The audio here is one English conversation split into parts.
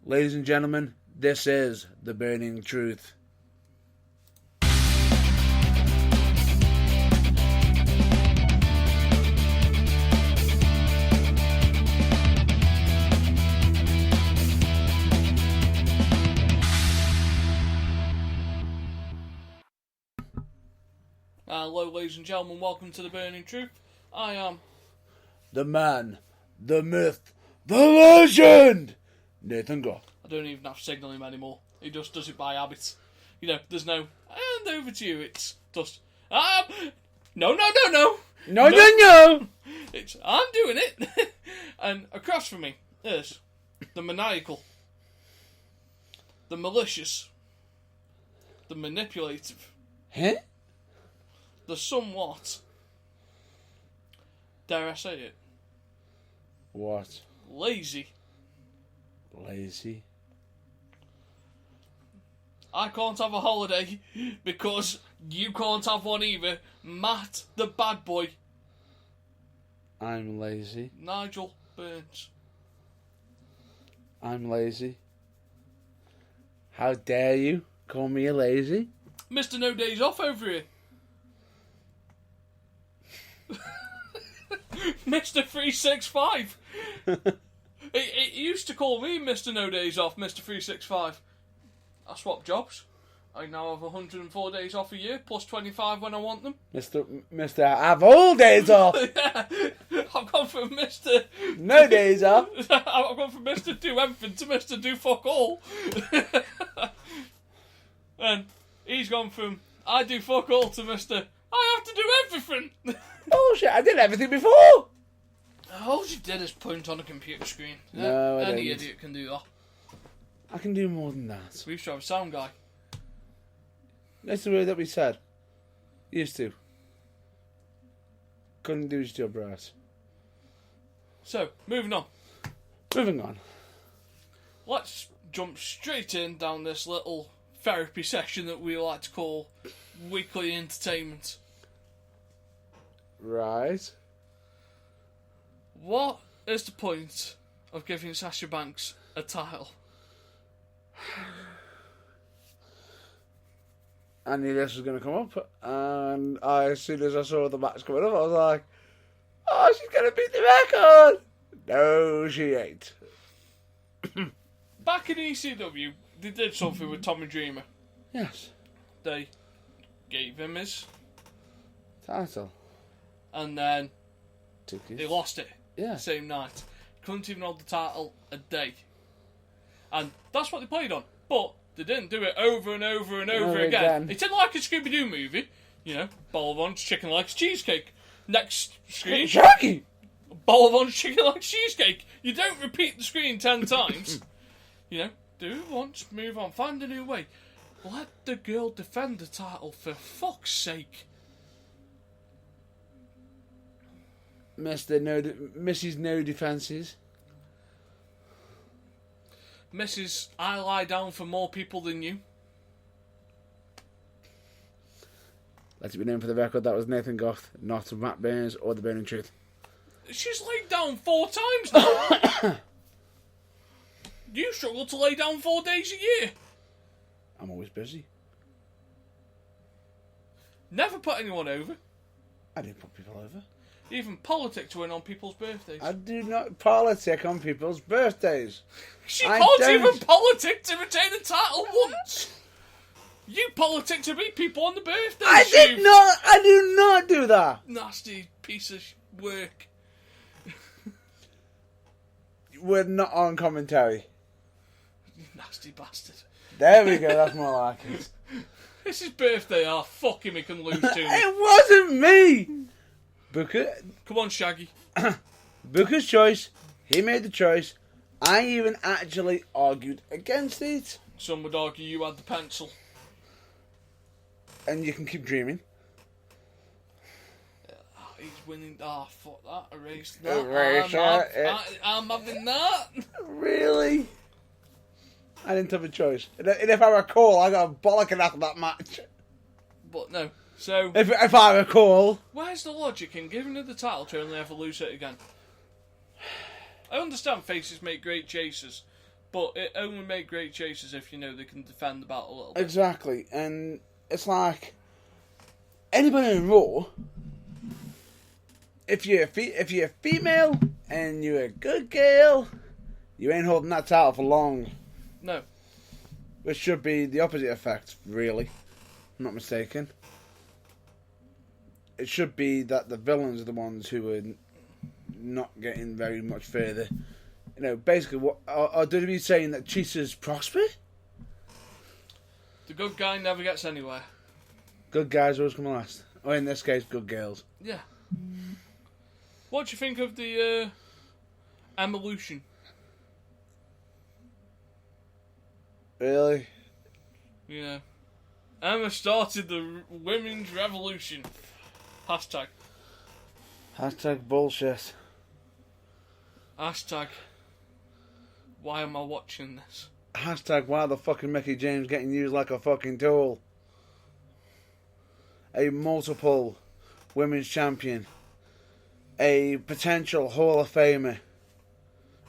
Ladies and gentlemen, this is The Burning Truth. Hello, ladies and gentlemen, welcome to The Burning Truth. I am The man, the myth, the legend, Nathan Goff. I don't even have to signal him anymore. He just does it by habit. You know, there's no, and over to you, it's just, no. It's, I'm doing it. And across from me is the maniacal, the malicious, the manipulative, Huh? the somewhat, dare I say it, What? lazy. Lazy? I can't have a holiday because you can't have one either. Matt, the bad boy. I'm lazy. Nigel Burns. I'm lazy. How dare you call me a lazy? Mr. No Days Off over here. Mr. 365. It used to call me Mr. No Days Off, Mr. 365. I swapped jobs. I now have 104 days off a year, plus 25 when I want them. Mr. Have all days off. Yeah, I've gone from Mr. No days off. I've gone from Mr. Do Everything to Mr. Do Fuck All. And he's gone from I do fuck all to Mr. I have to do everything. Bullshit, I did everything before. All you did is point on a computer screen. No, I Any didn't. idiot can do that. I can do more than that. We used to have a sound guy. That's the word that we said. Used to. Couldn't do his job right. So, moving on. Moving on. Let's jump straight in down this little therapy session that we like to call weekly entertainment. Right. What is the point of giving Sasha Banks a title? I knew this was going to come up, and as soon as I saw the match coming up, I was like, oh, she's going to beat the record! No, she ain't. Back in ECW, they did something with Tommy Dreamer. Yes. They gave him his, Title. and then Tickets. he lost it Yeah. same night. Couldn't even hold the title a day. And that's what they played on. But they didn't do it over and over and over again. It's in like a Scooby-Doo movie. You know, bowl of orange chicken legs cheesecake. Next screen, Shaggy! bowl of orange chicken legs cheesecake. You don't repeat the screen 10 times. You know, do it once, move on, find a new way. Let the girl defend the title for fuck's sake. Mrs. No Defences. Mrs. I lie down for more people than you. Let it be known for the record that was Nathan Goff, not Matt Burns or The Burning Truth. She's laid down 4 times now. You struggle to lay down 4 days a year. I'm always busy. Never put anyone over. I do put people over. Even politics win on people's birthdays. I do not politic on people's birthdays. She I can't don't. even politic to retain a title once. You politic to beat people on the birthdays. I did you not. I do not do that. nasty piece of work. We're not on commentary. You nasty bastard. There we go. That's more like it. This is birthday. Oh, fuck him, he can lose to me. It wasn't me. Come on, Shaggy. Booker's choice. He made the choice. I even actually argued against it. Some would argue you had the pencil. And you can keep dreaming. He's winning. Ah, fuck that. Erase that. Erase that, I'm having that. Really? I didn't have a choice. And if I recall, I got a bollocking after that match. But no. So, If I recall. where's the logic in giving her the title to only ever lose it again? I understand faces make great chasers, But it only make great chasers if you know they can defend the belt a little bit. Exactly, and it's like anybody in Raw. If you're a female and you're a good girl, you ain't holding that title for long. No. Which should be the opposite effect, really. I'm not mistaken. It should be that the villains are the ones who are not getting very much further. You know, basically, what are WWE saying that cheaters prosper? The good guy never gets anywhere. Good guys always come last. Or in this case, good girls. Yeah. What do you think of the evolution? Really? Yeah. Emma started the women's revolution. Hashtag. Hashtag bullshit. Hashtag. Why am I watching this? Hashtag why the fucking Mickey James getting used like a fucking tool. A multiple women's champion. A potential Hall of Famer.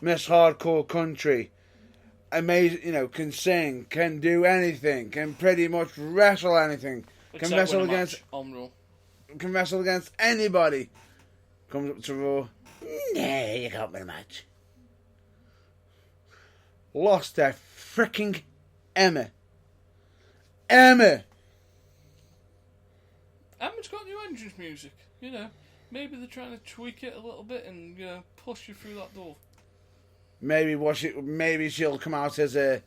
Miss Hardcore Country. Amazing, you know, can sing, can do anything, can pretty much wrestle anything. Can wrestle against can wrestle against anybody. Comes up to Raw. Nah, you can't win a match. Lost their freaking Emma. Emma's got new entrance music, you know. Maybe they're trying to tweak it a little bit and, you know, push you through that door. Maybe she'll come out as an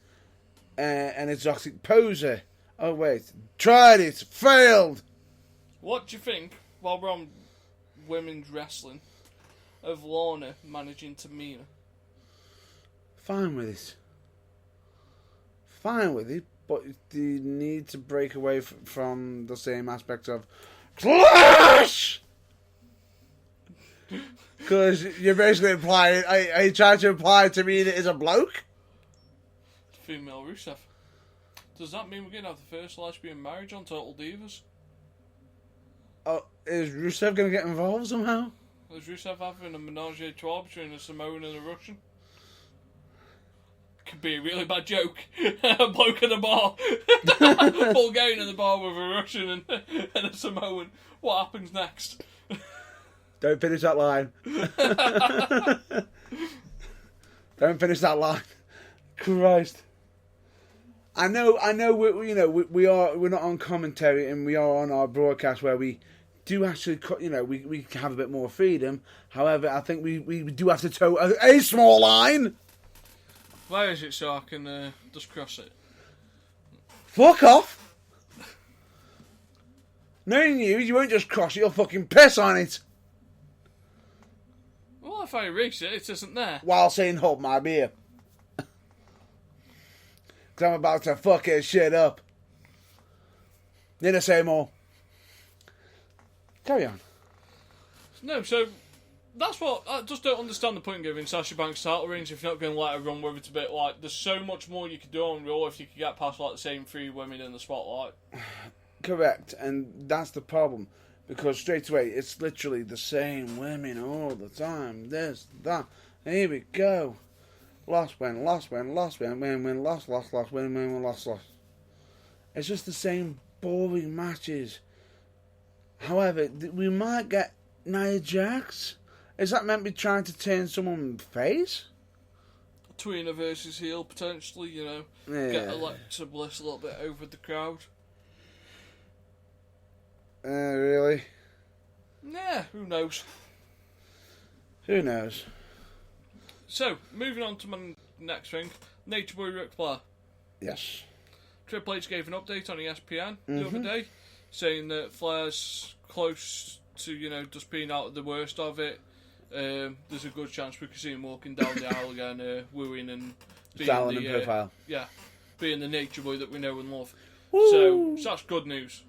exotic poser. Oh wait, tried it, failed. What do you think, while we're on women's wrestling, of Lorna managing Tamina? Fine with it, but you need to break away from the same aspect of Clash! Because you're basically implying, are you trying to imply to me that it's a bloke? Female Rusev. Does that mean we're going to have the first lesbian marriage on Total Divas? Oh, is Rusev going to get involved somehow? Is Rusev having a menage a trois between a Samoan and a Russian? Could be a really bad joke. A bloke in a bar. Bulgarian in the bar with a Russian and a Samoan. What happens next? Don't finish that line. Don't finish that line. Christ. I know. We're not on commentary and we are on our broadcast where we do actually, we have a bit more freedom. However, I think we do have to toe a small line. Where is it so I can just cross it? Fuck off. Knowing you won't just cross it, you'll fucking piss on it. Well, if I erase it, it isn't there. While saying, hold my beer. Because I'm about to fuck his shit up. Need to say more. Carry on. No, so that's what I just don't understand the point in giving Sasha Banks title reigns if you're not going to let her run with it a bit. Like, there's so much more you could do on Raw if you could get past like the same three women in the spotlight. Correct, and that's the problem. Because straight away, it's literally the same women all the time. This, that. Here we go. Lost, win, lost, win, lost, win, win, lost, lost, lost, win, win, lost, lost. It's just the same boring matches. However, we might get Nia Jax. Is that meant to be trying to turn someone face? Tweener versus heel, potentially, you know. Yeah. Get Alexa Bliss a little bit over the crowd. Really? Yeah, who knows? Who knows? So, moving on to my next thing. Nature Boy Ric Flair. Yes. Triple H gave an update on ESPN the other day, saying that Flair's close to, you know, just being out of the worst of it. There's a good chance we could see him walking down the aisle again, wooing and being profile. Yeah, being the Nature Boy that we know and love. Woo! So that's good news.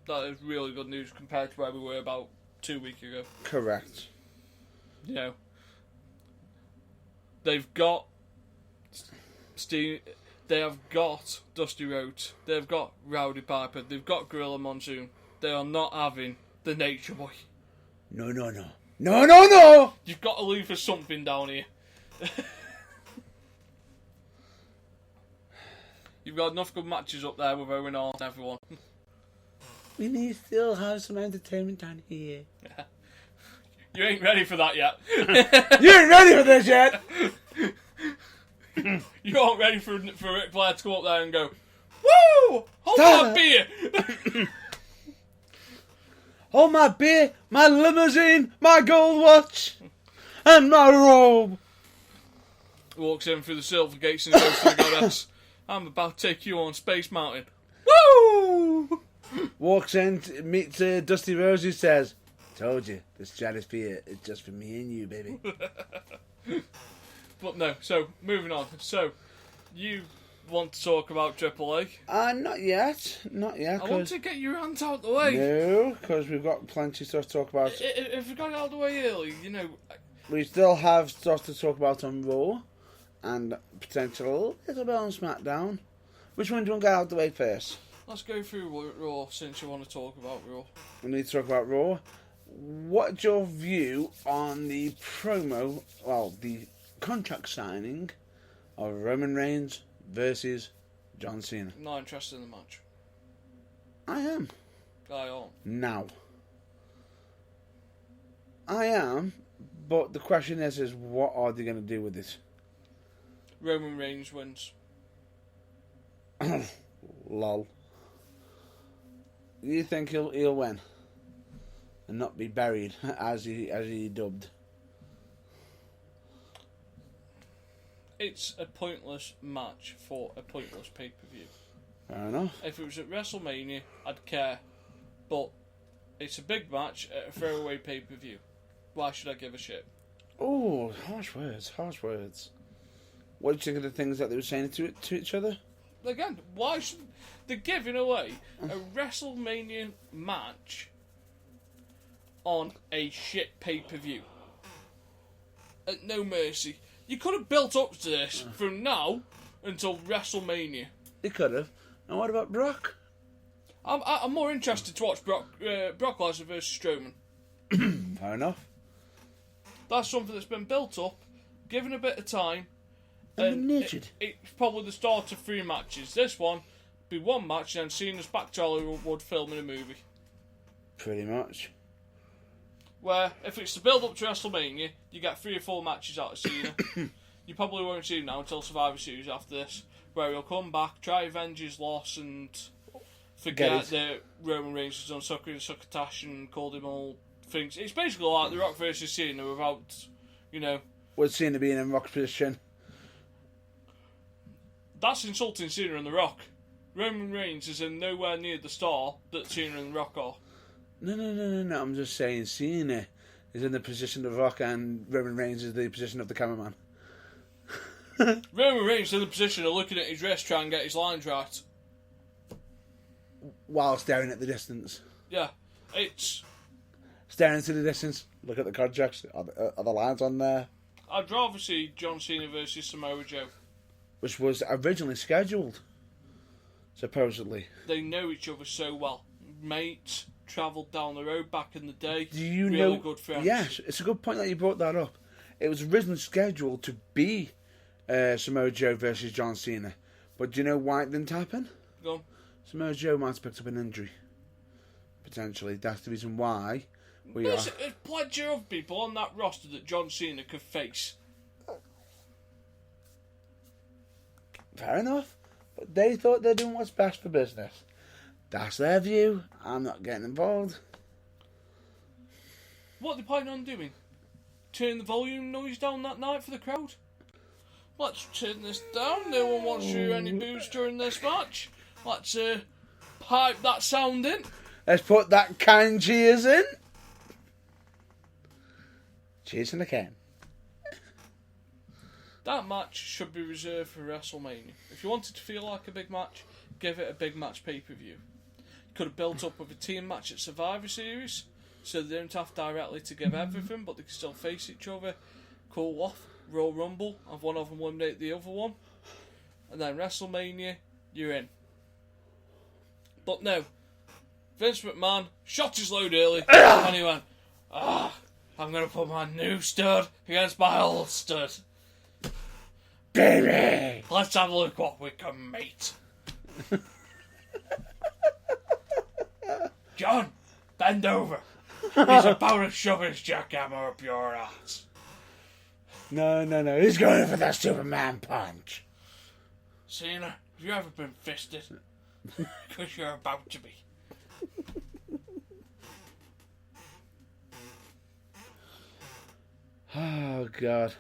That is really good news compared to where we were about 2 weeks ago. Correct. You know, they've got Steve. They have got Dusty Rhodes. They've got Rowdy Piper. They've got Gorilla Monsoon. They are not having the Nature Boy. No, no, no. No, no, no! You've got to leave for something down here. You've got enough good matches up there with Owen Hart and everyone. We need to still have some entertainment down here. You ain't ready for that yet. You ain't ready for this yet! You aren't ready for Ric Flair to come up there and go, woo! Hold my beer! Hold my beer, my limousine, my gold watch, and my robe. Walks in through the silver gates and goes to the goddess. I'm about to take you on Space Mountain. Woo! Walks in, meets Dusty Rhodes, who says, "Told you, this stratosphere is just for me and you, baby." But no, so, moving on. So, you want to talk about Triple A? Not yet. Not yet. I want to get your rant out the way. No, because we've got plenty of stuff to talk about. If we got it out the way early, you know... We still have stuff to talk about on Raw, and potential little bit on SmackDown. Which one do you want to get out the way first? Let's go through Raw, since you want to talk about Raw. We need to talk about Raw. What's your view on the promo, well, the contract signing of Roman Reigns versus John Cena? Not interested in the match. I am. I am. Now. I am, but the question is what are they going to do with this? Roman Reigns wins. Lol. You think he'll win and not be buried as he dubbed? It's a pointless match for a pointless pay-per-view. Fair enough. If it was at WrestleMania, I'd care. But it's a big match at a throwaway pay-per-view. Why should I give a shit? Oh, harsh words, harsh words. What do you think of the things that they were saying to each other? Again, why should... They're giving away a WrestleMania match on a shit pay-per-view. At no mercy. You could have built up to this from now until WrestleMania. They could have. And what about Brock? I'm more interested to watch Brock Lesnar versus Strowman. Fair enough. That's something that's been built up, given a bit of time. And it's probably the start of 3 matches. This one be 1 match, and then Cena's back to Hollywood filming a movie. Pretty much. Where, if it's the build-up to WrestleMania, you get 3 or 4 matches out of Cena. You probably won't see him now until Survivor Series after this, where he'll come back, try avenge his loss, and forget that Roman Reigns has done sucker and succotash and called him all things. It's basically like The Rock versus Cena without, you know... With Cena being in Rock's position. That's insulting Cena and The Rock. Roman Reigns is in nowhere near the star that Cena and The Rock are. No. I'm just saying Cena is in the position of Rock and Roman Reigns is the position of the cameraman. Roman Reigns is in the position of looking at his wrist trying to get his lines right. While staring at the distance. Yeah, it's... Staring into the distance. Look at the contracts. Are the lines on there? I'd rather see John Cena versus Samoa Joe. Which was originally scheduled. Supposedly. They know each other so well. Mates, travelled down the road back in the day. Do you really know? Good friends. Yes, it's a good point that you brought that up. It was originally scheduled to be Samoa Joe versus John Cena. But do you know why it didn't happen? Go on. Samoa Joe might have picked up an injury. Potentially. That's the reason why There's plenty of people on that roster that John Cena could face. Fair enough. But they thought they're doing what's best for business. That's their view. I'm not getting involved. What are they planning on doing? Turn the volume noise down that night for the crowd? Let's turn this down. No one wants to hear any booze during this match. Let's pipe that sound in. Let's put that can cheers in. Cheers in the can. That match should be reserved for WrestleMania. If you wanted to feel like a big match, give it a big match pay-per-view. Could have built up with a team match at Survivor Series, so they don't have directly to give everything, but they can still face each other, cool off, Royal Rumble, have one of them eliminate the other one, and then WrestleMania, you're in. But no, Vince McMahon shot his load early, and he went, I'm going to put my new stud against my old stud. Baby! Let's have a look what we can make. John, bend over. He's about to shove his jackhammer up your ass. No. He's going for that Superman punch. Cena, have you ever been fisted? Because you're about to be. Oh, God.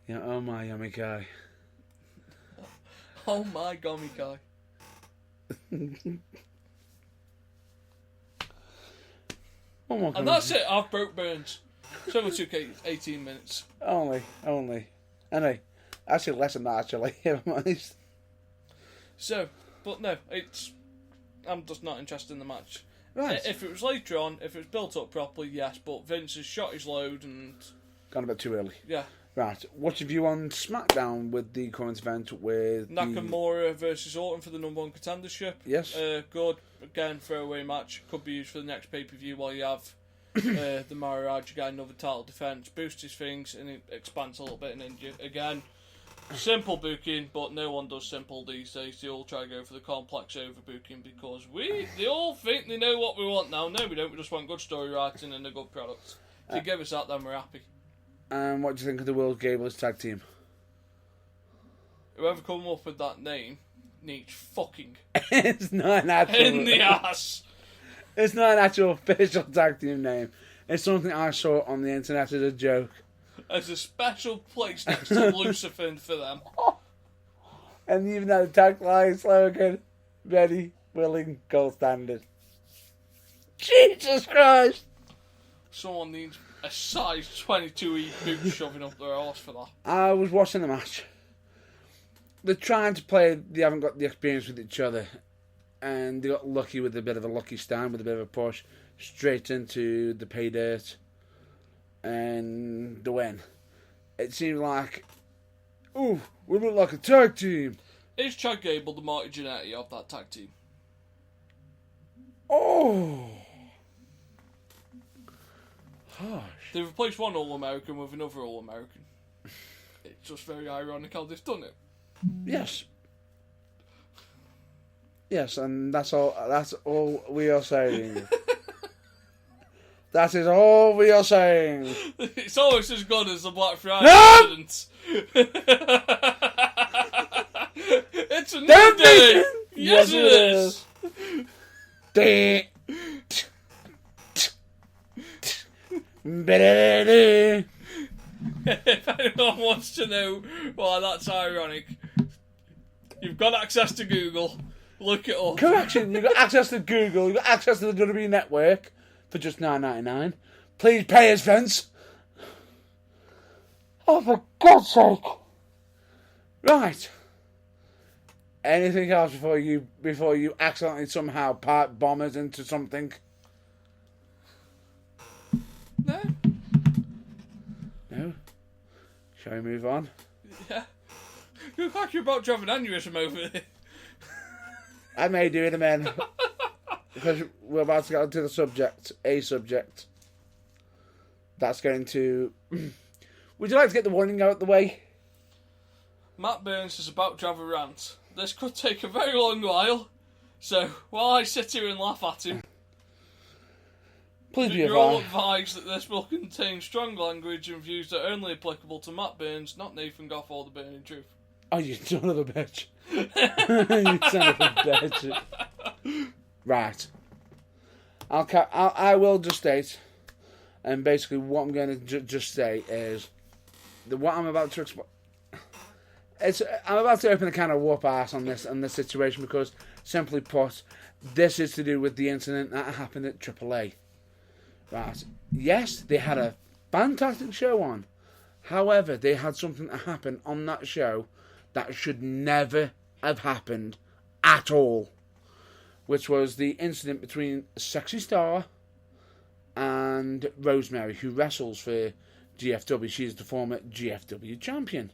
Yeah, oh my yummy guy. Oh my gummy guy. And that's it, I've broke Burns. So we took 18 minutes. Only. Anyway, actually less than that, actually, if I'm honest. So, but no, I'm just not interested in the match. Right. If it was later on, if it was built up properly, yes, but Vince has shot his load and... Gone a bit too early. Yeah. Right, what's your view on SmackDown with the current event with Nakamura versus Orton for the number one contendership? Yes. Good. Again, throwaway match. Could be used for the next pay-per-view while you have the Maharaja guy, another title defence, boost his things, and it expands a little bit in India. Again, simple booking, but no one does simple these days. They all try to go for the complex overbooking because they all think they know what we want now. No, we don't. We just want good story writing and a good product. If you give us that, then we're happy. And what do you think of the World Gablers tag team? Whoever come up with that name needs fucking It's not an actual... in the ass. It's not an actual official tag team name. It's something I saw on the internet as a joke. There's a special place next to Lucifer for them. And even had a tagline slogan, ready, willing, gold standard. Jesus Christ! Someone needs a size 22E boot shoving up their arse for that. I was watching the match. They're trying to play, they haven't got the experience with each other. And they got lucky with a bit of a lucky stand, with a bit of a push, straight into the pay dirt. And the win. It seemed like, ooh, we look like a tag team. Is Chad Gable the Marty Jannetty of that tag team? Oh. Harsh. They replaced one All-American with another All-American. It's just very ironic how they've done it. Yes. Yes, and that's all we are saying. That is all we are saying. It's almost as good as the Black Friday incident. It's a new day. Yes, it is. If anyone wants to know why that's ironic, you've got access to Google. Look it up. Correction, you've got access to Google, you've got access to the WWE Network for just $9.99. Please pay us, Vince. Oh, for God's sake. Right. Anything else before you accidentally somehow pipe bombers into something? No. No? Shall we move on? Yeah. You look like you're about to have an aneurysm over there. I may do in a minute. Because we're about to get onto the subject. A subject. That's going to... Would you like to get the warning out the way? Matt Burns is about to have a rant. This could take a very long while. So, while I sit here and laugh at him... Please be You're all advised. advised that this will contain strong language and views that are only applicable to Matt Burns, not Nathan Goff or the Burning Truth. Oh, you son of a bitch. You son of a bitch. Right. I will just state, and basically what I'm going to just say is that what I'm about to explain. I'm about to open a can of whoop ass on this situation because, simply put, this is to do with the incident that happened at AAA. Right. Yes, they had a fantastic show on. However, they had something that happened on that show that should never have happened at all. Which was the incident between Sexy Star and Rosemary, who wrestles for GFW. She's the former GFW champion.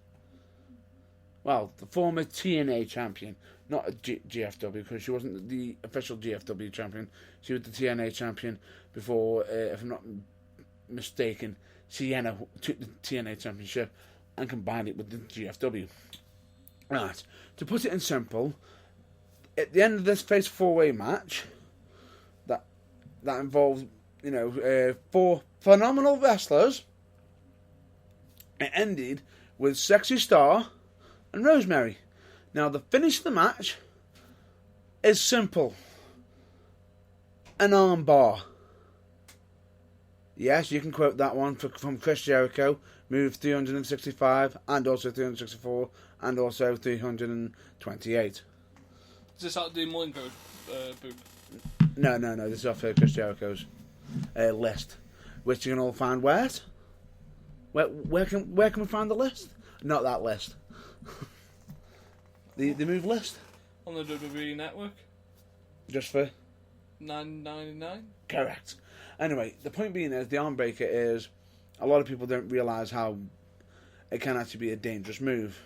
Well, the former TNA champion. Not a GFW, because she wasn't the official GFW champion. She was the TNA champion before, if I'm not mistaken, Sienna took the TNA championship and combined it with the GFW. Right. To put it in simple, at the end of this Fatal 4-Way match, that involved, 4 phenomenal wrestlers, it ended with Sexy Star and Rosemary. Now, the finish of the match is simple. An arm bar. Yes, you can quote that one from Chris Jericho, move 365, and also 364, and also 328. Is this out of the Malenko book? No, this is off Chris Jericho's list, which you can all find where? Where can we find the list? Not that list. the move list? On the WWE Network. Just for $9.99? Correct. Anyway, the point being is, the arm breaker is, a lot of people don't realise how it can actually be a dangerous move.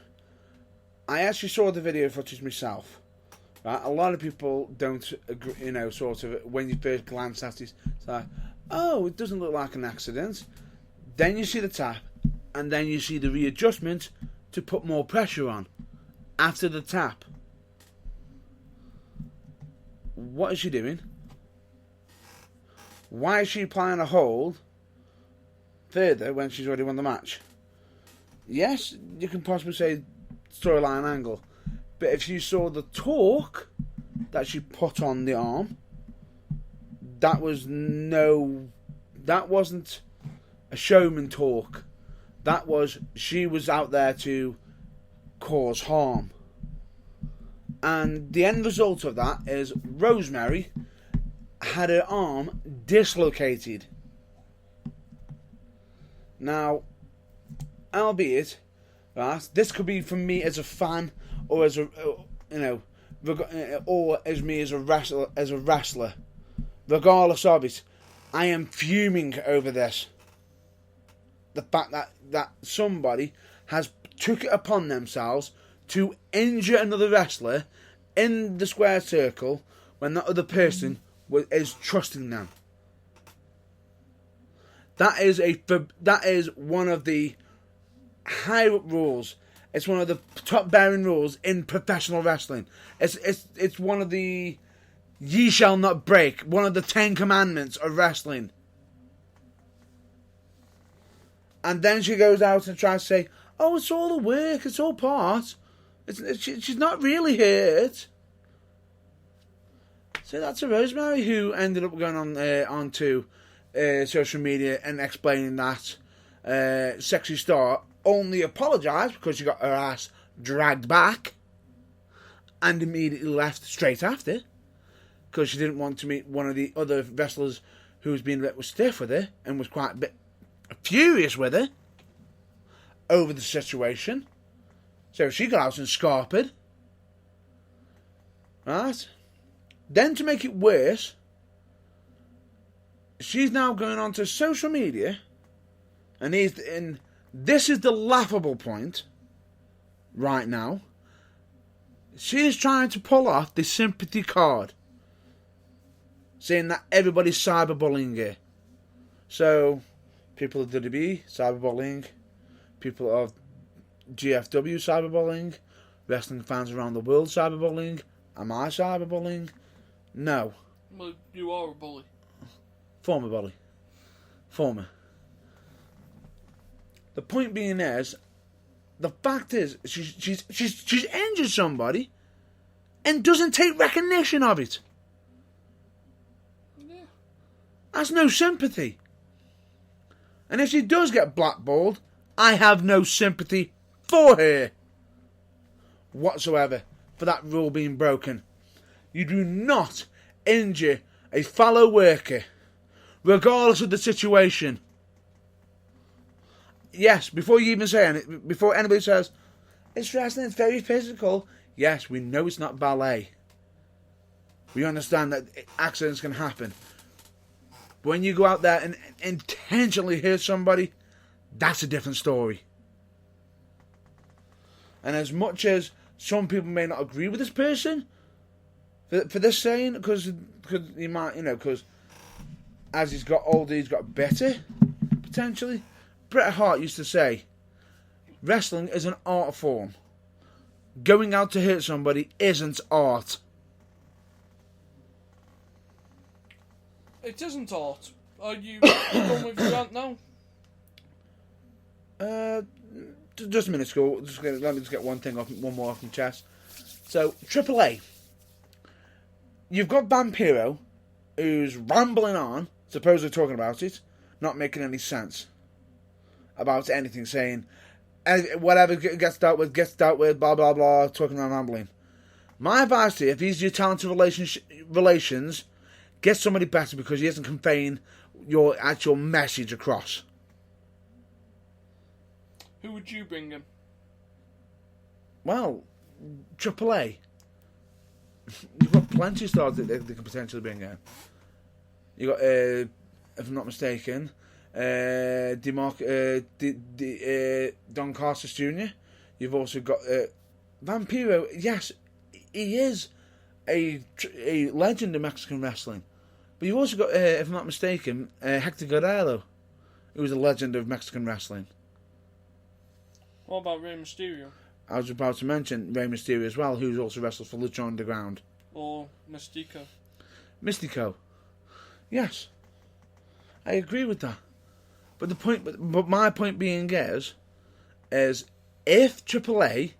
I actually saw the video footage myself. Right? A lot of people don't agree, sort of, when you first glance at it, it's like, oh, it doesn't look like an accident. Then you see the tap, and then you see the readjustment to put more pressure on after the tap. What is she doing? Why is she applying a hold further when she's already won the match? Yes, you can possibly say storyline angle, but if you saw the torque that she put on the arm, that wasn't a showman torque. That was, she was out there to cause harm. And the end result of that is Rosemary had her arm dislocated. Now, albeit, right, this could be from me as a fan, or as a, or as me as a wrestler. Regardless of it, I am fuming over this. The fact that somebody has took it upon themselves to injure another wrestler in the square circle when that other person is trusting them. That is one of the high rules. It's one of the top bearing rules in professional wrestling. It's one of the ye shall not break, one of the 10 commandments of wrestling. And then she goes out and tries to say, oh, it's all a work, it's all part. She's not really hurt. So that's a Rosemary who ended up going onto social media and explaining that Sexy Star only apologised because she got her ass dragged back and immediately left straight after because she didn't want to meet one of the other wrestlers who was being a bit stiff with her and was quite a bit furious with her over the situation. So she got out and scarpered. Right? Then to make it worse, she's now going onto social media, and this is the laughable point right now. She is trying to pull off the sympathy card, saying that everybody's cyberbullying her. So, people of WWE cyberbullying, people of GFW cyberbullying, wrestling fans around the world cyberbullying. Am I cyberbullying? No. Well, you are a bully. Former bully. Former. The point being is, the fact is, she's injured somebody and doesn't take recognition of it. Yeah. That's no sympathy. And if she does get blackballed, I have no sympathy for her whatsoever for that rule being broken. You do not injure a fellow worker, regardless of the situation. Yes, before you even say anything, before anybody says, it's wrestling, it's very physical. Yes, we know it's not ballet. We understand that accidents can happen. But when you go out there and intentionally hurt somebody, that's a different story. And as much as some people may not agree with this person for this saying, because he might, because as he's got older, he's got better, potentially. Bret Hart used to say, wrestling is an art form. going out to hurt somebody isn't art. It isn't art. Are you done with your rant now? Just a minute, school. Let me just get one more off my chest. So, AAA. You've got Vampiro, who's rambling on, supposedly talking about it, not making any sense about anything, saying whatever gets dealt with, blah blah blah, talking and rambling. My advice to you, if he's your talented relations, get somebody better because he isn't conveying your actual message across. Who would you bring in? Well, AAA. You've got plenty of stars that they can potentially bring in. You got, if I'm not mistaken, Don Carlos Jr. You've also got Vampiro. Yes, he is a legend in Mexican wrestling. But you've also got, if I'm not mistaken, Hector Guerrero, who is a legend of Mexican wrestling. What about Rey Mysterio? I was about to mention Rey Mysterio as well, who's also wrestles for Lucha Underground. Or Mystico. Mystico. Yes. I agree with that. But my point being is if AAA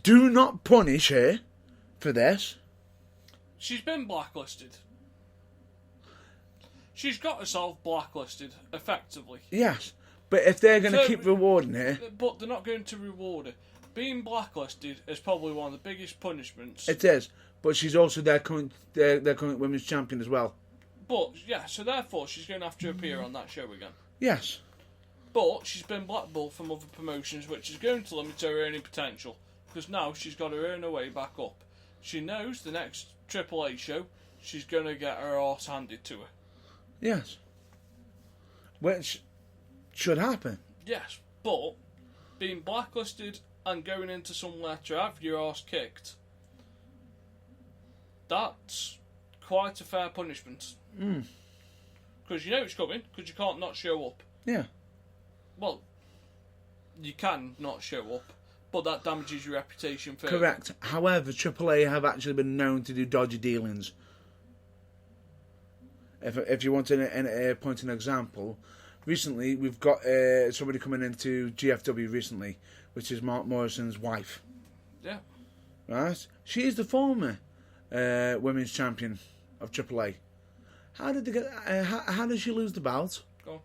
do not punish her for this... She's been blacklisted. She's got herself blacklisted, effectively. Yes. But if they're going to keep rewarding her... But they're not going to reward her. Being blacklisted is probably one of the biggest punishments. It is. But she's also their current women's champion as well. But, yeah, so therefore she's going to have to appear on that show again. Yes. But she's been blackballed from other promotions, which is going to limit her earning potential. Because now she's got to earn her way back up. She knows the next AAA show, she's going to get her arse handed to her. Yes. Which should happen. Yes, but being blacklisted and going into somewhere to have your arse kicked, that's quite a fair punishment. Because you know it's coming, because you can't not show up. Yeah. Well, you can not show up, but that damages your reputation further. Correct. However, AAA have actually been known to do dodgy dealings. If you want to point an example, recently we've got somebody coming into GFW recently, which is Mark Morrison's wife. Yeah. Right? She is the former women's champion of AAA. How did they get? How did she lose the belt? Go on.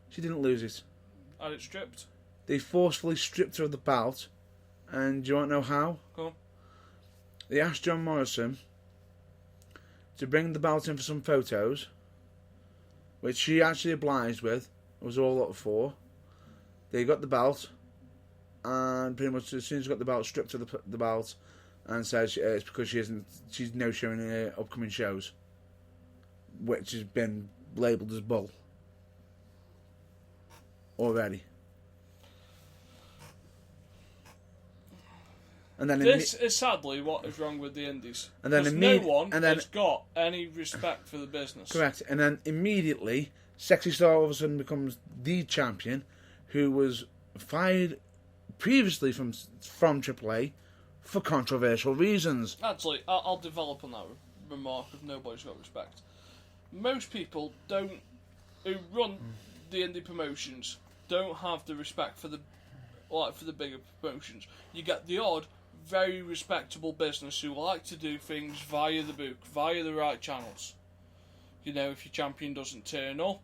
She didn't lose it. Had it stripped. They forcefully stripped her of the belt, and do you want to know how? Go on. They asked John Morrison to bring the belt in for some photos, which she actually obliged with. It was all up for. They got the belt, and pretty much as soon as she got the belt, stripped her the belt, and said it's because she's no showing in upcoming shows, which has been labelled as bull already. And then this is sadly what is wrong with the indies. And then no one has got any respect for the business. Correct. And then immediately, Sexy Star all of a sudden becomes the champion, who was fired previously from AAA for controversial reasons. Actually, I'll develop on that remark of nobody's got respect. Most people who run the indie promotions don't have the respect for the bigger promotions. You get the odd, very respectable business who like to do things via the book, via the right channels. You know, if your champion doesn't turn up,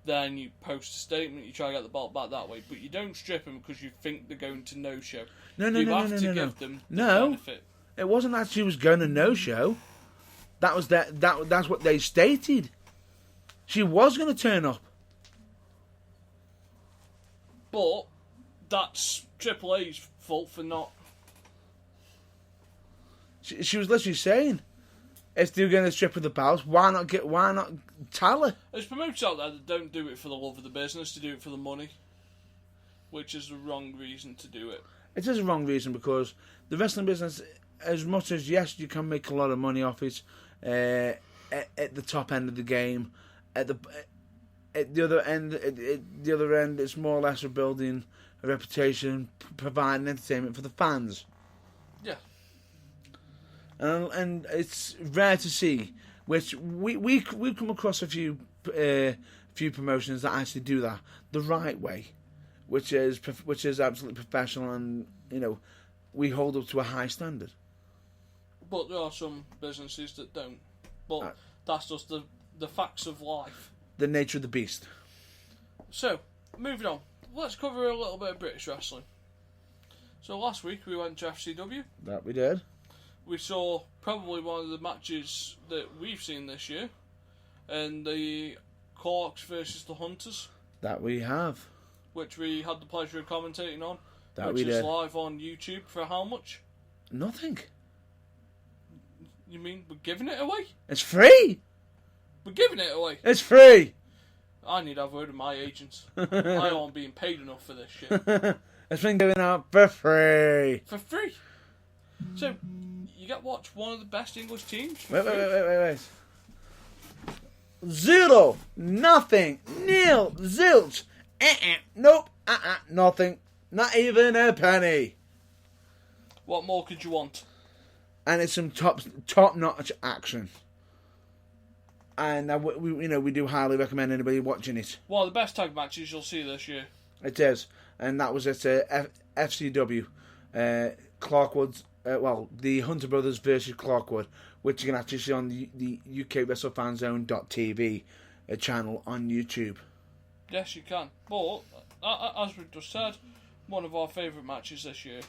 then you post a statement, you try to get the belt back that way. But you don't strip them because you think they're going to no-show. No. You have to give them the benefit. It wasn't that she was going to no-show. That was that's what they stated. She was going to turn up. But that's AAA's fault for not. She was literally saying, if they're going to strip her the belt, why not tell her? There's promoters out there that don't do it for the love of the business, to do it for the money, which is the wrong reason to do it. It is a wrong reason because the wrestling business, as much as yes, you can make a lot of money off it at the top end of the game, at the other end, it's more or less rebuilding a reputation, providing entertainment for the fans. Yeah. And it's rare to see, which we come across a few promotions that actually do that the right way, which is absolutely professional, and we hold up to a high standard. But there are some businesses that don't. But that's just the facts of life. The nature of the beast. So, moving on. Let's cover a little bit of British wrestling. So last week we went to FCW. That we did. We saw probably one of the matches that we've seen this year, and the Clarks versus the Hunters. That we have. Which we had the pleasure of commentating on. That which we is did. live on YouTube for how much? Nothing. You mean we're giving it away? It's free. We're giving it away. It's free. I need to have a word with my agents. I aren't being paid enough for this shit. It's been going out for free. For free. So, you get watch one of the best English teams for Wait. free. 0, nothing, nil, zilch, nope, nothing, not even a penny. What more could you want? And it's some top-notch action. And we do highly recommend anybody watching it. One of the best tag matches you'll see this year. It is, and that was at FCW, Clarkwood's. The Hunter Brothers versus Clarkwood, which you can actually see on the UK WrestleFanZone.tv channel on YouTube. Yes, you can. But, as we've just said, one of our favourite matches this year.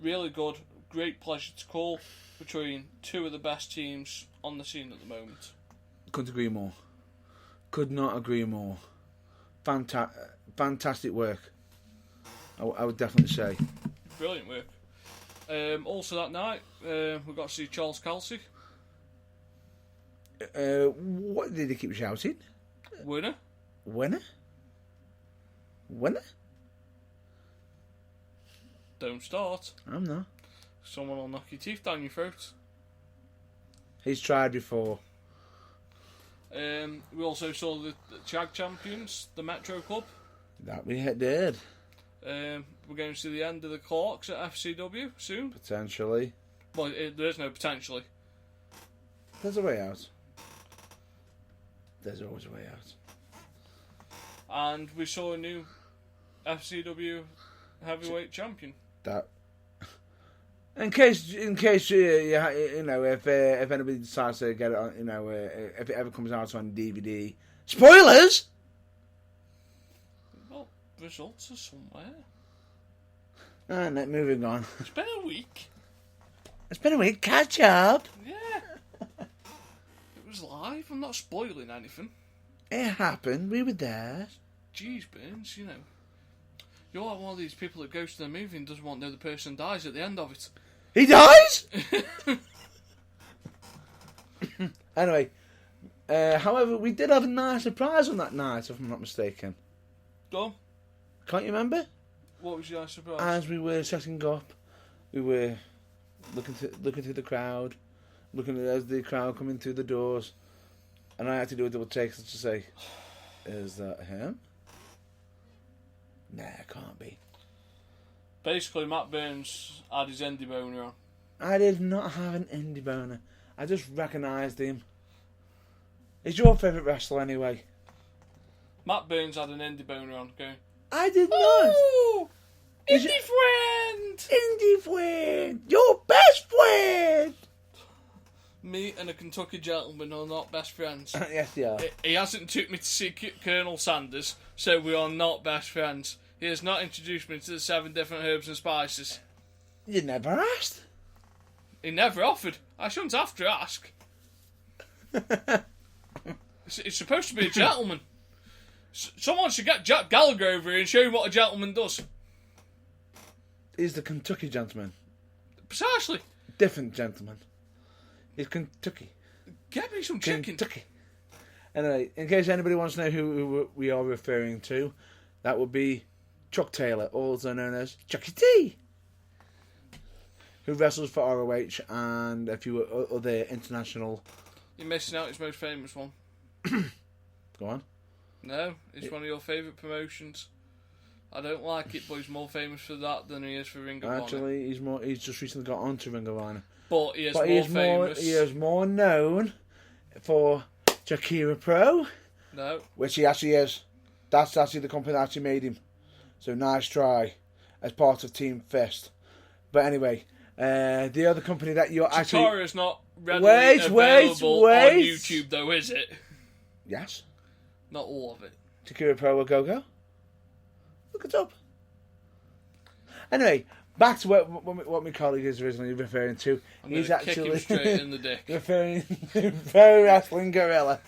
Really good, great pleasure to call between two of the best teams on the scene at the moment. Couldn't agree more. Could not agree more. Fantastic work. I would definitely say. Brilliant work. Also that night, we got to see Charles Kelsey. What did he keep shouting? Winner. Don't start. I'm not. Someone will knock your teeth down your throat. He's tried before. We also saw the Tag Champions, the Metro Club. That we did. We're going to see the end of the Clarks at FCW soon. Potentially. Well, there is no potentially. There's a way out. There's always a way out. And we saw a new FCW heavyweight champion. That. In case if anybody decides to get it on, if it ever comes out on DVD, spoilers. Well, results are somewhere. And moving on. It's been a week. Catch up. Yeah. It was live. I'm not spoiling anything. It happened. We were there. Jeez, Burns, you're like one of these people that goes to the movie and doesn't want to know the person dies at the end of it. He dies? Anyway, however, we did have a nice surprise on that night, if I'm not mistaken. Go on. Can't you remember? What was your surprise? As we were setting up, we were looking through the crowd, as the crowd coming through the doors, and I had to do a double take to say, "Is that him?" Nah, it can't be. Basically, Matt Burns had his indie boner on. I did not have an indie boner. I just recognised him. He's your favourite wrestler anyway. Matt Burns had an indie boner on, going, I did not. "Oh, indie friend! Indie friend! Your best friend!" Me and a Kentucky gentleman are not best friends. Yes, they are. He hasn't took me to see Colonel Sanders, so we are not best friends. He has not introduced me to the 7 different herbs and spices. You never asked. He never offered. I shouldn't have to ask. He's supposed to be a gentleman. Someone should get Jack Gallagher over here and show him what a gentleman does. He's the Kentucky gentleman. Precisely. Different gentleman. He's Kentucky. Get me some chicken. Kentucky. Anyway, in case anybody wants to know who we are referring to, that would be Chuck Taylor, also known as Chucky T, who wrestles for ROH and a few other international... You're missing out his most famous one. Go on. No, it's one of your favourite promotions. I don't like it, but he's more famous for that than he is for Ring of Honor. Actually, he's just recently got onto Ring of Honor. But he is more famous. He is more known for Shakira Pro. No. Which he actually is. That's actually the company that actually made him. So nice try. As part of Team Fist. But anyway, the other company that you're actually... Shakira is not readily available on YouTube though, is it? Yes. Not all of it. Shakira Pro will go. Look it up. Anyway, back to what my colleague is originally referring to. He's actually kick him straight in the dick. Referring to Pro Wrestling Gorilla.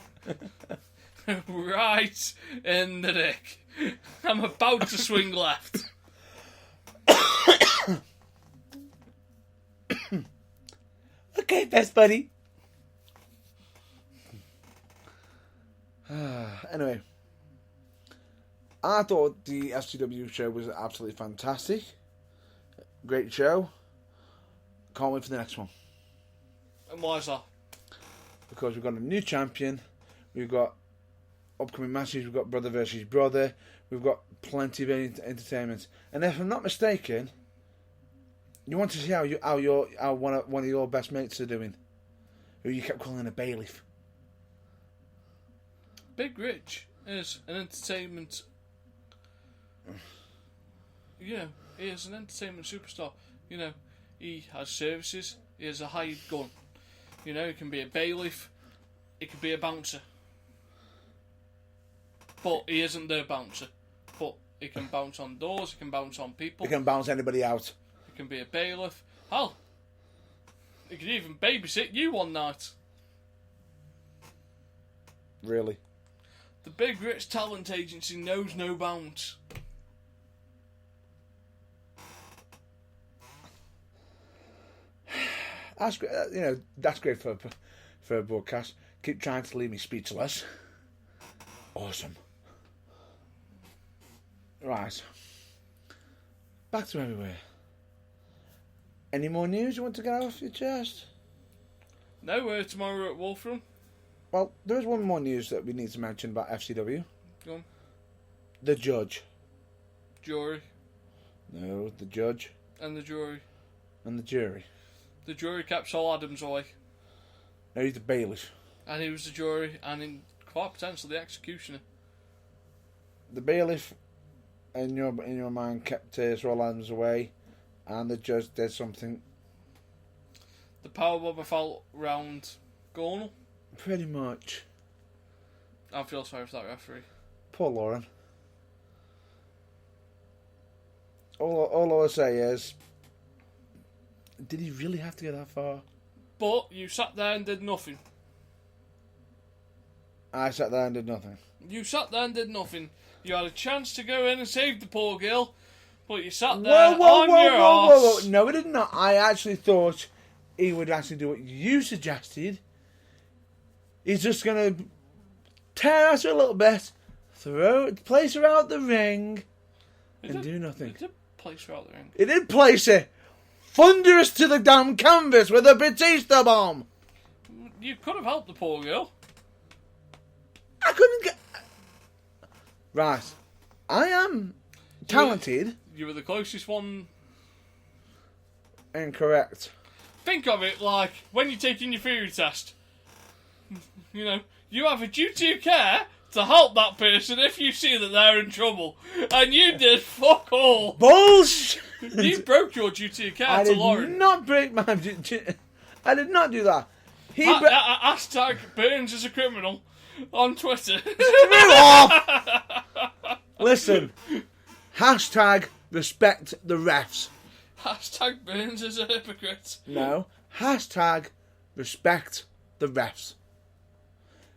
Right in the dick. I'm about to swing left. Okay, best buddy. Anyway, I thought the SCW show was absolutely fantastic. Great show. Can't wait for the next one. And why is that? Because we've got a new champion. We've got upcoming matches. We've got brother versus brother. We've got plenty of entertainment. And if I'm not mistaken, you want to see how one of your best mates are doing, who you kept calling a bailiff. Big Rich is an entertainment. You know, he is an entertainment superstar. You know, he has services. He has a hired gun. You know, he can be a bailiff. He can be a bouncer. But he isn't the bouncer. But he can bounce on doors. He can bounce on people. He can bounce anybody out. He can be a bailiff. Hell, he could even babysit you one night. Really? The Big Rich Talent Agency knows no bounds. That's great. That's great for a broadcast. Keep trying to leave me speechless. Awesome. Right. Back to everywhere. Any more news you want to get off your chest? No, tomorrow at Wolfram. Well, there is one more news that we need to mention about FCW. Go on. The judge. Jury. No, the judge. And the jury. And the jury. The jury kept Sol Adams away. No, he's the bailiff. And he was the jury, and quite potentially the executioner. The bailiff, in your mind, kept Sol Adams away, and the judge did something. The powerbomb fell round Gornal. Pretty much. I feel sorry for that referee. Poor Lauren. All I will say is, did he really have to go that far? But you sat there and did nothing. I sat there and did nothing. You sat there and did nothing. You had a chance to go in and save the poor girl, but you sat there on your arse. No, I did not. I actually thought he would actually do what you suggested. He's just going to tear us a little bit, place her out the ring, and do nothing. He did place her out the ring. He did place her thunderous to the damn canvas with a Batista bomb. You could have helped the poor girl. I couldn't get... Right. I am talented. You were the closest one. Incorrect. Think of it like when you're taking your theory test. You know, you have a duty of care to help that person if you see that they're in trouble. And you did fuck all. Bullshit! You broke your duty of care to Lauren. I did not break my... I did not do that. Hashtag Burns is a criminal on Twitter. Screw off! Listen. Hashtag respect the refs. Hashtag Burns is a hypocrite. No. Hashtag respect the refs.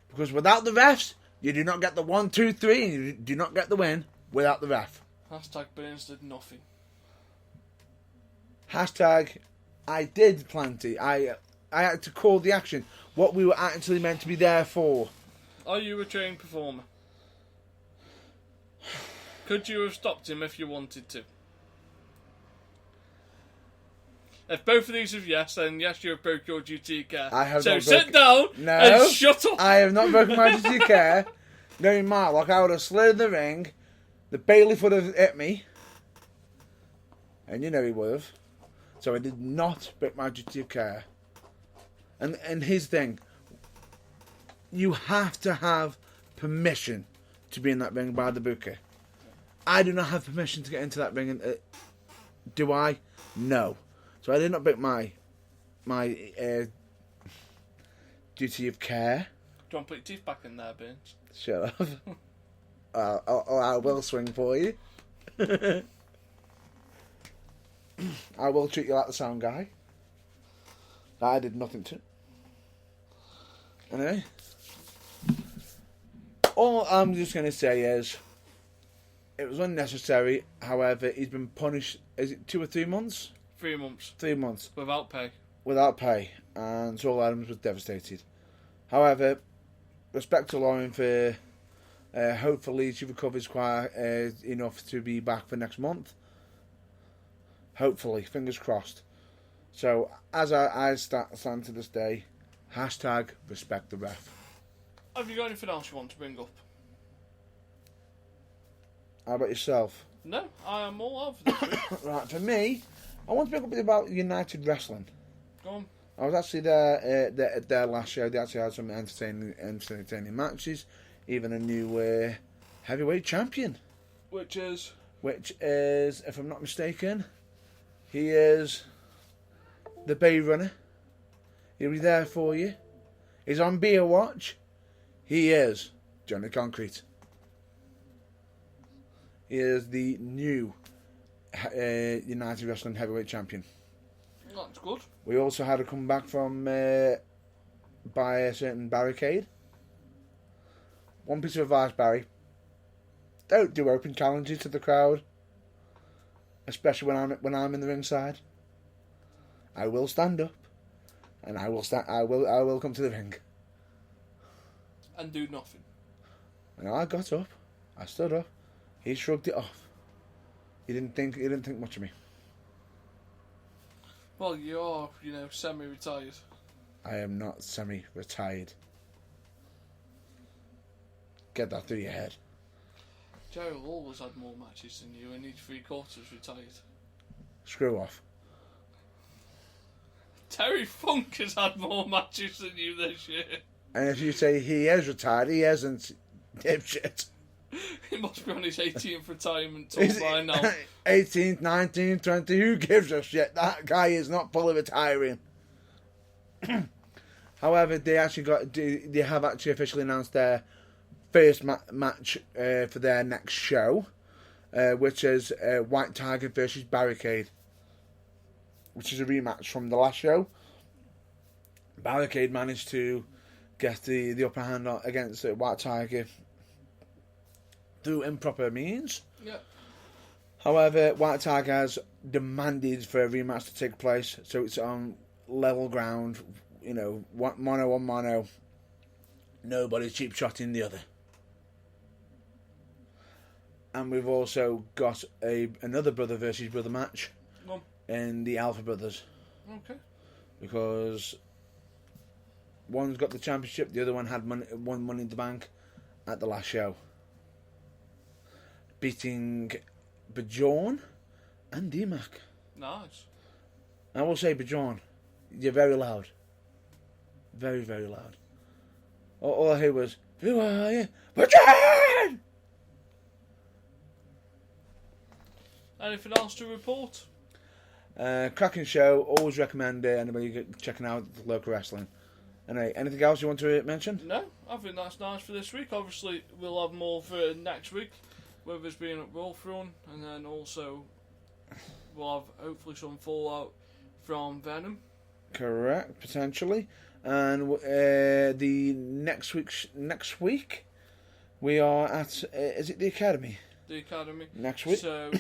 Because without the refs, you do not get the 1, 2, 3, and you do not get the win without the ref. Hashtag Burns did nothing. Hashtag I did plenty. I had to call the action. What we were actually meant to be there for. Are you a trained performer? Could you have stopped him if you wanted to? If both of these are yes, then yes, you have broke your duty of care. I have so not sit down and shut up. I have not broken my duty of care. Knowing Marlock, I would have slid in the ring, The bailiff would have hit me, and you know he would have. So I did not break my duty of care. And his thing, you have to have permission to be in that ring by the booker. I do not have permission to get into that ring. Do I? No. So I did not break my duty of care. Do you want to put your teeth back in there, Burns? Shut up. I will swing for you. I will treat you like the sound guy. That I did nothing to. Anyway. All I'm just going to say is, it was unnecessary. However, he's been punished, is it 2 or 3 months? 3 months. 3 months. Without pay. Without pay. And Saul Adams was devastated. However, respect to Lauren for hopefully she recovers quite enough to be back for next month. Hopefully, fingers crossed. So, as I stand to this day, hashtag respect the ref. Have you got anything else you want to bring up? How about yourself? No, I am all over this week. Right, for me, I want to bring up a bit about United Wrestling. Go on. I was actually there their last show. They actually had some entertaining matches. Even a new heavyweight champion. Which is, if I'm not mistaken, he is the Bay Runner. He'll be there for you. He's on Beer Watch. He is Johnny Concrete. He is the new United Wrestling Heavyweight Champion. That's good. We also had a comeback from by a certain Barricade. One piece of advice, Barry. Don't do open challenges to the crowd. Especially when I'm in the ringside. I will stand up. And I will come to the ring. And do nothing. And I got up. I stood up. He shrugged it off. He didn't think much of me. Well, you're, semi-retired. I am not semi-retired. Get that through your head. Jerry always had more matches than you, and he's 3/4 retired. Screw off. Terry Funk has had more matches than you this year. And if you say he is retired, he isn't. Dipshit. He must be on his 18th retirement tour by now. 18th, 19th, 20, who gives a shit? That guy is not fully retiring. However, they have actually officially announced their first match for their next show, which is White Tiger versus Barricade, which is a rematch from the last show. Barricade managed to get the upper hand against White Tiger through improper means. Yeah. However, White Tiger has demanded for a rematch to take place, so it's on level ground, mono on mono. Nobody's cheap shotting the other. And we've also got another brother versus brother match in the Alpha Brothers. Okay. Because one's got the championship, the other one had won Money in the Bank at the last show. Beating Bjorn and D-Mac. Nice. I will say, Bjorn, you're very loud. Very, very loud. All I heard was, "Who are you? Bjorn!" Anything else to report? Cracking show. Always recommend anybody checking out the local wrestling. Anyway, anything else you want to mention? No, I think that's nice for this week. Obviously, we'll have more for next week, with us being at Wolfrun, and then also we'll have hopefully some fallout from Venom. Correct, potentially. And the next week we are at is it the Academy? The Academy. Next week. So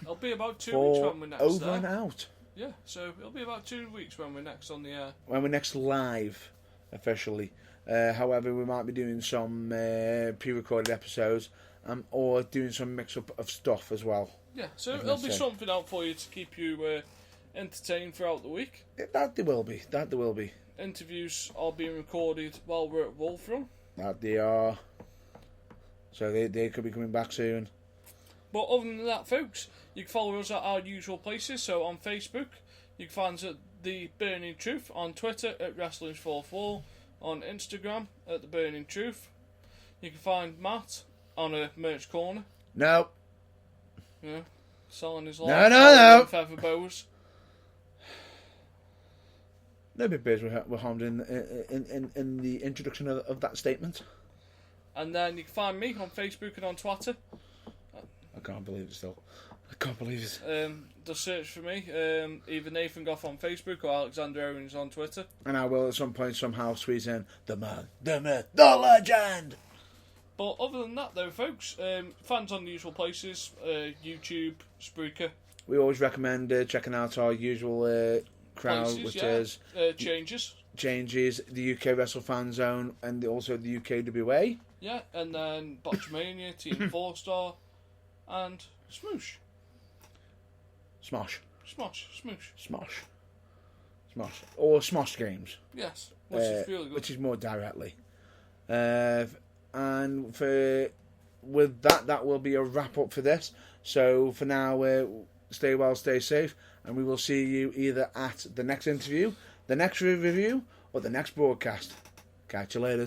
it'll be about 2 weeks when we're next over there. and out. Yeah, so it'll be about 2 weeks when we're next on the air. When we're next live, officially. However, we might be doing some pre-recorded episodes or doing some mix-up of stuff as well. Yeah, so there'll be something out for you to keep you entertained throughout the week. That there will be. That there will be. Interviews are being recorded while we're at Wolfrun. That they are. So they could be coming back soon. But other than that, folks, you can follow us at our usual places. So on Facebook, you can find us at The Burning Truth, on Twitter at Wrestlings44, on Instagram at The Burning Truth. You can find Matt on a merch corner. No. Yeah, selling his life. No. Feather bows. No big bears were harmed in the introduction of that statement. And then you can find me on Facebook and on Twitter. I can't believe it still. I can't believe it. Just search for me, either Nathan Goff on Facebook or Alexander Owens on Twitter. And I will at some point somehow squeeze in the man, the myth, the legend. But other than that though, folks, fans on the usual places, YouTube, Spreaker. We always recommend checking out our usual crowd, places, which yeah. is... Changes, the UK Wrestle Fan Zone, and also the UKWA. Yeah, and then Botchamania, Team 4-Star, and Smoosh. Smosh. Smoosh. Smosh. Or Smosh Games. Yes, which is really good. Which is more directly. And with that will be a wrap up for this. So for now, stay well, stay safe, and we will see you either at the next interview, the next review, or the next broadcast. Catch you later.